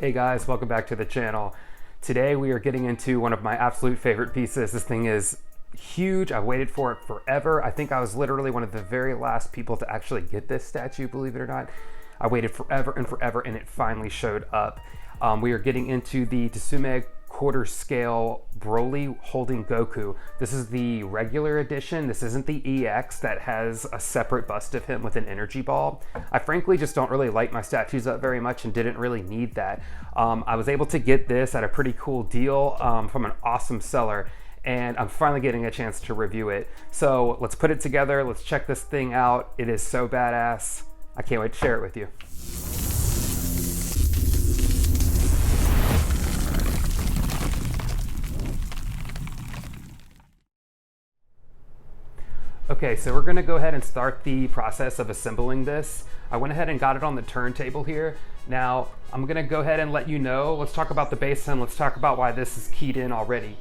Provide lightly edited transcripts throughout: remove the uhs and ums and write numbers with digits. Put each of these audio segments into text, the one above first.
Hey guys, welcome back to the channel. Today we are getting into one of my absolute favorite pieces. This thing is huge. I've waited for it forever. I think I was literally one of the very last people to actually get this statue, believe it or not. I waited forever and it finally showed up. We are getting into the Tsume quarter scale Broly holding Goku. This is the regular edition. This isn't the EX that has a separate bust of him with an energy ball. I frankly just don't really light my statues up very much and didn't really need that. I was able to get this at a pretty cool deal from an awesome seller, and I'm finally getting a chance to review it. So let's put it together. Let's check this thing out. It is so badass. I can't wait to share it with you. Okay, so we're gonna go ahead and start the process of assembling this. I went ahead and got it on the turntable here. Now, I'm gonna go ahead and let you know, let's talk about the base and let's talk about why this is keyed in already.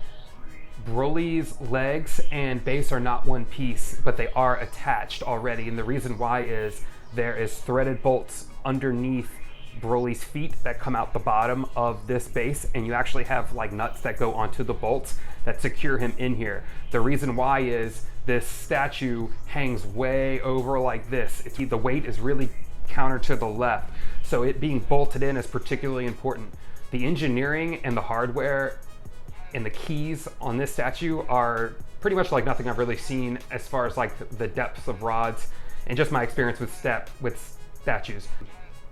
Broly's legs and base are not one piece, but they are attached already. And the reason why is there is threaded bolts underneath Broly's feet that come out the bottom of this base, and you actually have like nuts that go onto the bolts that secure him in here. The reason why is this statue hangs way over like this. The weight is really counter to the left, so it being bolted in is particularly important. The engineering and the hardware and the keys on this statue are pretty much like nothing I've really seen as far as like the depths of rods and just my experience with statues.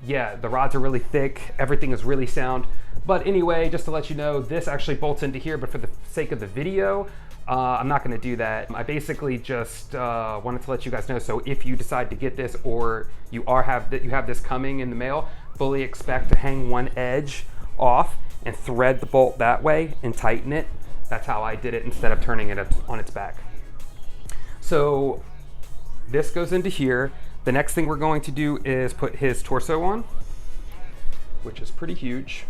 Yeah, the rods are really thick, everything is really sound. But anyway, just to let you know, this actually bolts into here, but for the sake of the video, I'm not gonna do that. I basically just wanted to let you guys know, so if you decide to get this or you have this coming in the mail, fully expect to hang one edge off and thread the bolt that way and tighten it. That's how I did it instead of turning it on its back. So this goes into here. The next thing we're going to do is put his torso on, which is pretty huge.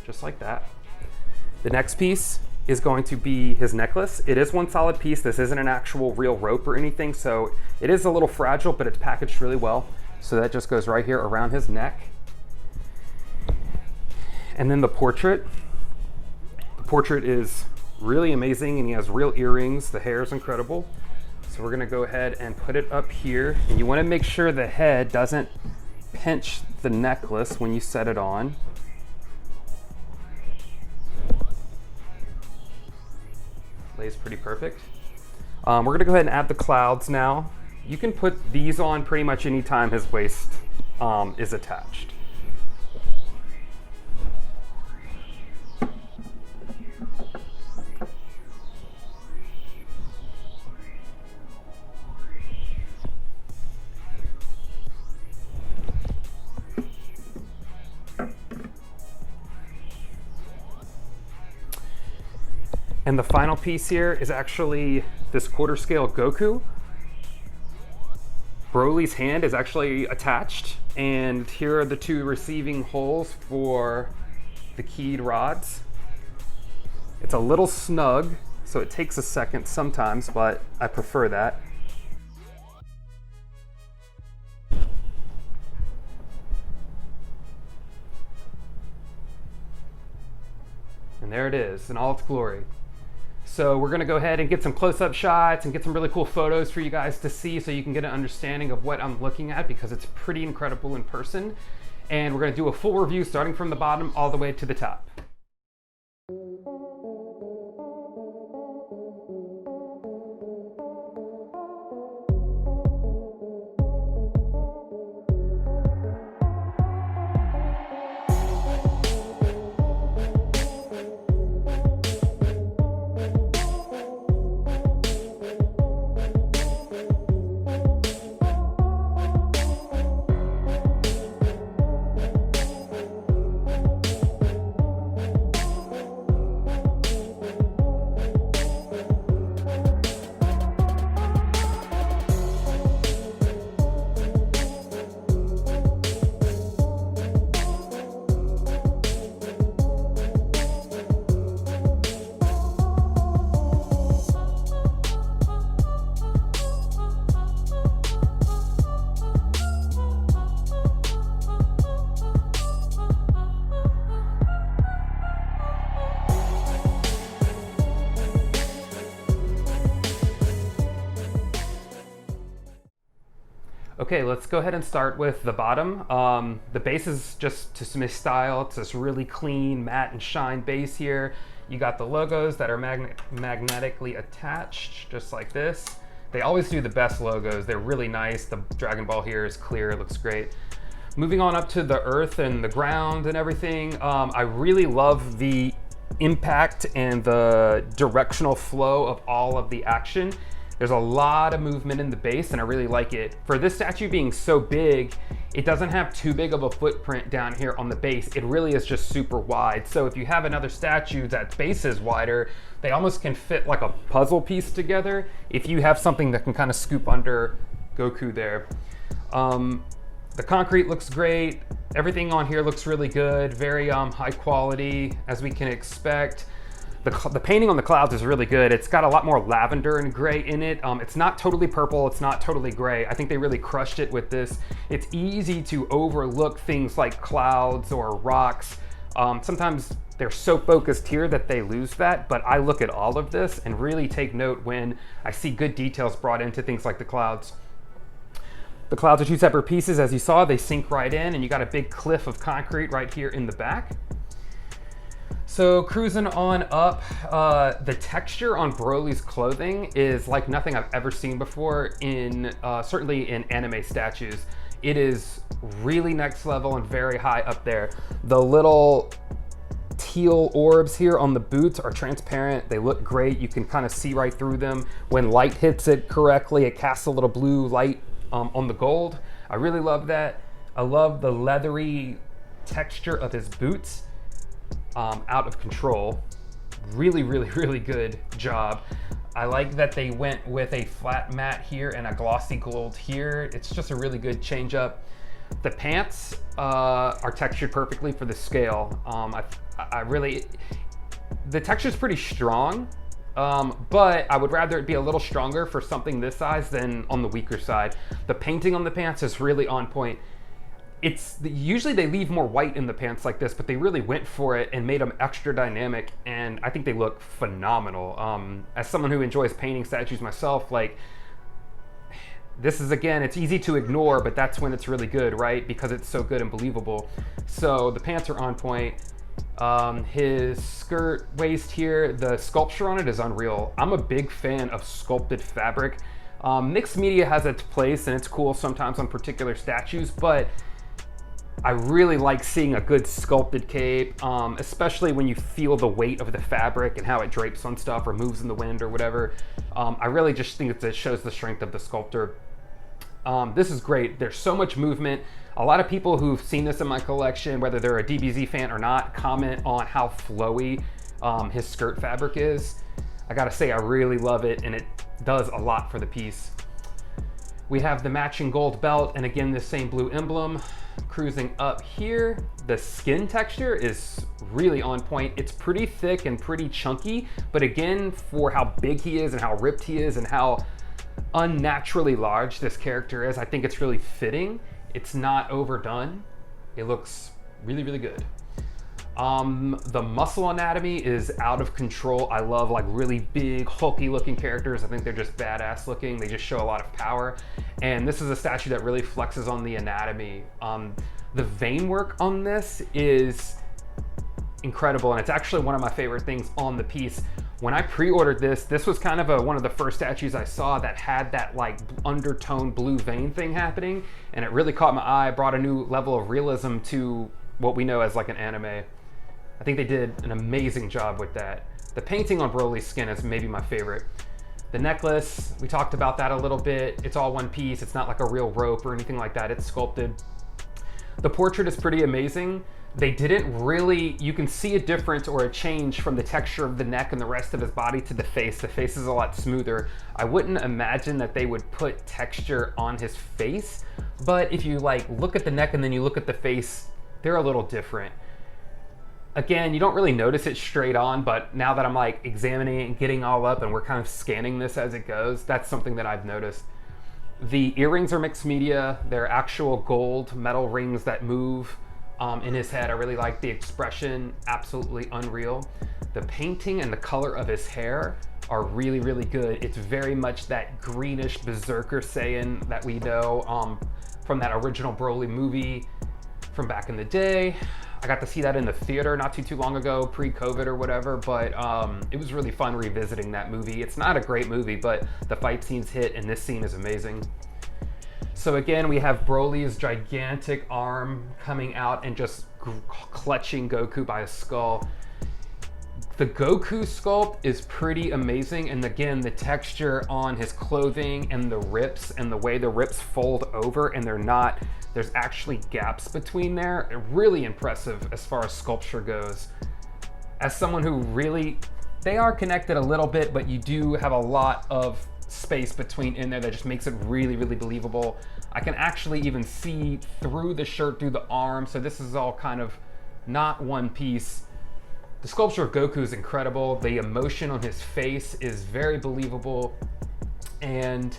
Just like that. The next piece is going to be his necklace. It is one solid piece. This isn't an actual real rope or anything, so it is a little fragile, but it's packaged really well. So that just goes right here around his neck. And then the portrait. The portrait is really amazing, and he has real earrings. The hair is incredible. So we're gonna go ahead and put it up here. And you wanna make sure the head doesn't pinch the necklace when you set it on. Lays pretty perfect. We're gonna go ahead and add the clouds now. You can put these on pretty much any time his waist is attached. And the final piece here is actually this quarter scale Goku. Broly's hand is actually attached, and here are the two receiving holes for the keyed rods. It's a little snug, so it takes a second sometimes, but I prefer that. And there it is in all its glory. So we're gonna go ahead and get some close-up shots and get some really cool photos for you guys to see so you can get an understanding of what I'm looking at, because it's pretty incredible in person. And we're gonna do a full review starting from the bottom all the way to the top. Okay, let's go ahead and start with the bottom. The base is just Tsume style. It's this really clean matte and shine base here. You got the logos that are magnetically attached, just like this. They always do the best logos. They're really nice. The Dragon Ball here is clear, it looks great. Moving on up to the earth and the ground and everything, I really love the impact and the directional flow of all of the action. There's a lot of movement in the base and I really like it. For this statue being so big, it doesn't have too big of a footprint down here on the base. It really is just super wide. So if you have another statue that base is wider, they almost can fit like a puzzle piece together if you have something that can kind of scoop under Goku there. The concrete looks great. Everything on here looks really good. Very high quality, as we can expect. The painting on the clouds is really good. It's got a lot more lavender and gray in it. It's not totally purple, it's not totally gray. I think they really crushed it with this. It's easy to overlook things like clouds or rocks. Sometimes they're so focused here that they lose that, but I look at all of this and really take note when I see good details brought into things like the clouds. The clouds are two separate pieces, as you saw. They sink right in, and you got a big cliff of concrete right here in the back. So cruising on up, the texture on Broly's clothing is like nothing I've ever seen before in, certainly in anime statues. It is really next level and very high up there. The little teal orbs here on the boots are transparent. They look great. You can kind of see right through them. When light hits it correctly, it casts a little blue light on the gold. I really love that. I love the leathery texture of his boots. Out of control. Really, really, really good job. I like that they went with a flat matte here and a glossy gold here. It's just a really good change up. The pants are textured perfectly for the scale. The texture's pretty strong, but I would rather it be a little stronger for something this size than on the weaker side. The painting on the pants is really on point. Usually they leave more white in the pants like this, but they really went for it and made them extra dynamic, and I think they look phenomenal. As someone who enjoys painting statues myself, like, this is, again, it's easy to ignore, but that's when it's really good, right? Because it's so good and believable. So the pants are on point. His skirt waist here, the sculpture on it is unreal. I'm a big fan of sculpted fabric. Mixed media has its place, and it's cool sometimes on particular statues, but I really like seeing a good sculpted cape, especially when you feel the weight of the fabric and how it drapes on stuff or moves in the wind or whatever. I really just think it shows the strength of the sculptor. This is great. There's so much movement. A lot of people who've seen this in my collection, whether they're a DBZ fan or not, comment on how flowy his skirt fabric is. I gotta say, I really love it, and it does a lot for the piece. We have the matching gold belt, and again, the same blue emblem. Cruising up here, the skin texture is really on point. It's pretty thick and pretty chunky, but again, for how big he is and how ripped he is and how unnaturally large this character is, I think it's really fitting. It's not overdone. It looks really, really good. The muscle anatomy is out of control. I love like really big, hulky looking characters. I think they're just badass looking. They just show a lot of power. And this is a statue that really flexes on the anatomy. The vein work on this is incredible, and it's actually one of my favorite things on the piece. When I pre-ordered this, this was kind of one of the first statues I saw that had that like undertone blue vein thing happening, and it really caught my eye, brought a new level of realism to what we know as like an anime. I think they did an amazing job with that. The painting on Broly's skin is maybe my favorite. The necklace, we talked about that a little bit. It's all one piece. It's not like a real rope or anything like that. It's sculpted. The portrait is pretty amazing. They didn't really, you can see a difference or a change from the texture of the neck and the rest of his body to the face. The face is a lot smoother. I wouldn't imagine that they would put texture on his face, but if you like look at the neck and then you look at the face, they're a little different. Again, you don't really notice it straight on, but now that I'm like examining it and getting all up and we're kind of scanning this as it goes, that's something that I've noticed. The earrings are mixed media. They're actual gold metal rings that move in his head. I really like the expression, absolutely unreal. The painting and the color of his hair are really, really good. It's very much that greenish Berserker Saiyan that we know from that original Broly movie from back in the day. I got to see that in the theater not too long ago, pre-COVID or whatever, but it was really fun revisiting that movie. It's not a great movie, but the fight scenes hit, and this scene is amazing. So again, we have Broly's gigantic arm coming out and just clutching Goku by his skull. The Goku sculpt is pretty amazing, and again, the texture on his clothing and the rips and the way the rips fold over and there's actually gaps between there. Really impressive as far as sculpture goes. As someone who they are connected a little bit, but you do have a lot of space between in there that just makes it really, really believable. I can actually even see through the shirt, through the arm, so this is all kind of not one piece. The sculpture of Goku is incredible. The emotion on his face is very believable, and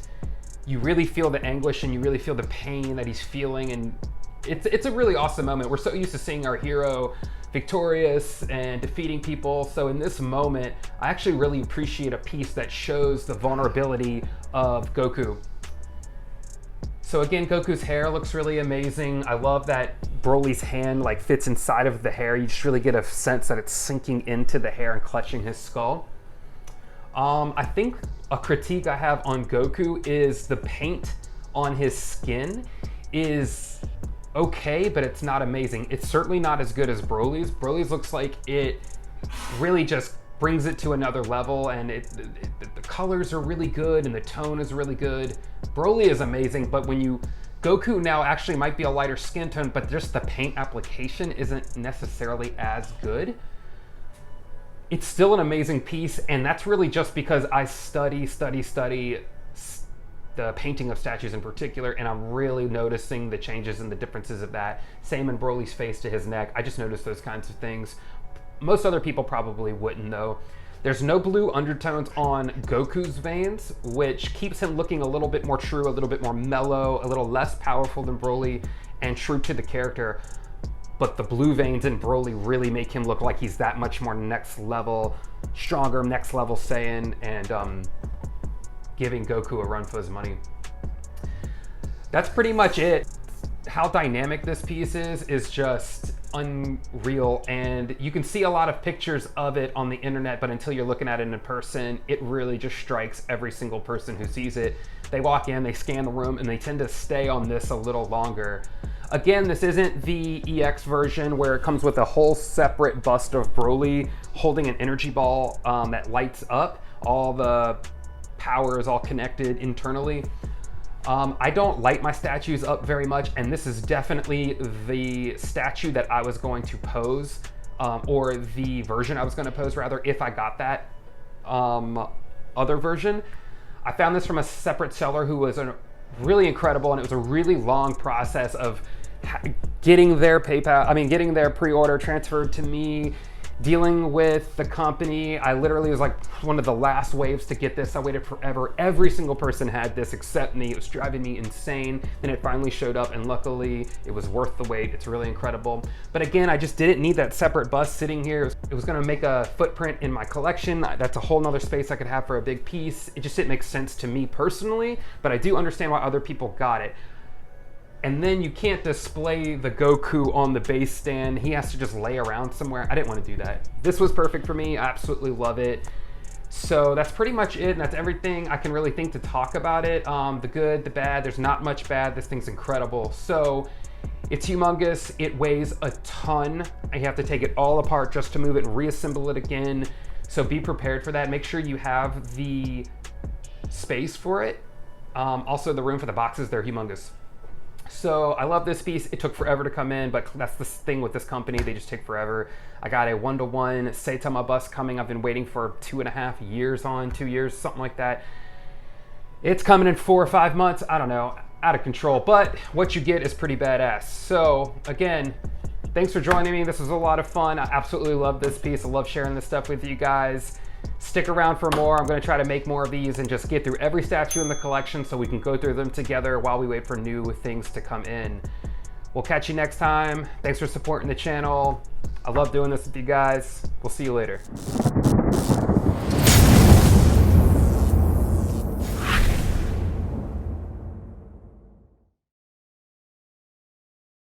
you really feel the anguish and you really feel the pain that he's feeling, and it's a really awesome moment. We're so used to seeing our hero victorious and defeating people, so in this moment, I actually really appreciate a piece that shows the vulnerability of Goku. So again, Goku's hair looks really amazing. I love that Broly's hand like fits inside of the hair. You just really get a sense that it's sinking into the hair and clutching his skull. I think a critique I have on Goku is the paint on his skin is okay, but it's not amazing. It's certainly not as good as Broly's. Broly's looks like it really just brings it to another level, and the colors are really good and the tone is really good. Broly is amazing, but Goku now actually might be a lighter skin tone, but just the paint application isn't necessarily as good. It's still an amazing piece, and that's really just because I study the painting of statues in particular, and I'm really noticing the changes and the differences of that. Same in Broly's face to his neck. I just noticed those kinds of things. Most other people probably wouldn't though. There's no blue undertones on Goku's veins, which keeps him looking a little bit more true, a little bit more mellow, a little less powerful than Broly, and true to the character. But the blue veins in Broly really make him look like he's that much more next level, stronger, next level Saiyan, and giving Goku a run for his money. That's pretty much it. How dynamic this piece is just unreal, and you can see a lot of pictures of it on the internet, but until you're looking at it in person, it really just strikes every single person who sees it. They walk in, they scan the room, and they tend to stay on this a little longer. Again, this isn't the EX version where it comes with a whole separate bust of Broly holding an energy ball that lights up. All the power is all connected internally. I don't light my statues up very much, and this is definitely the statue that I was going to pose, or the version I was going to pose rather, if I got that other version. I found this from a separate seller who was really incredible, and it was a really long process of getting their getting their pre-order transferred to me, dealing with the company. I literally was like one of the last waves to get this. I waited forever. Every single person had this except me. It was driving me insane. Then it finally showed up, and luckily it was worth the wait. It's really incredible. But again, I just didn't need that separate bust sitting here. It was gonna make a footprint in my collection. That's a whole nother space I could have for a big piece. It just didn't make sense to me personally, but I do understand why other people got it. And then you can't display the Goku on the base stand. He has to just lay around somewhere. I didn't want to do that. This was perfect for me. I absolutely love it. So that's pretty much it, and that's everything I can really think to talk about it. The good, the bad, there's not much bad. This thing's incredible. So it's humongous. It weighs a ton. You have to take it all apart just to move it and reassemble it again. So be prepared for that. Make sure you have the space for it. Also the room for the boxes, they're humongous. So I love this piece. It took forever to come in, but that's the thing with this company. They just take forever. I got a 1-to-1 Saitama bus coming. I've been waiting for 2.5 years on, 2 years, something like that. It's coming in 4 or 5 months. I don't know, out of control, but what you get is pretty badass. So again, thanks for joining me. This was a lot of fun. I absolutely love this piece. I love sharing this stuff with you guys. Stick around for more. I'm going to try to make more of these and just get through every statue in the collection so we can go through them together while we wait for new things to come in. We'll catch you next time. Thanks for supporting the channel. I love doing this with you guys. We'll see you later.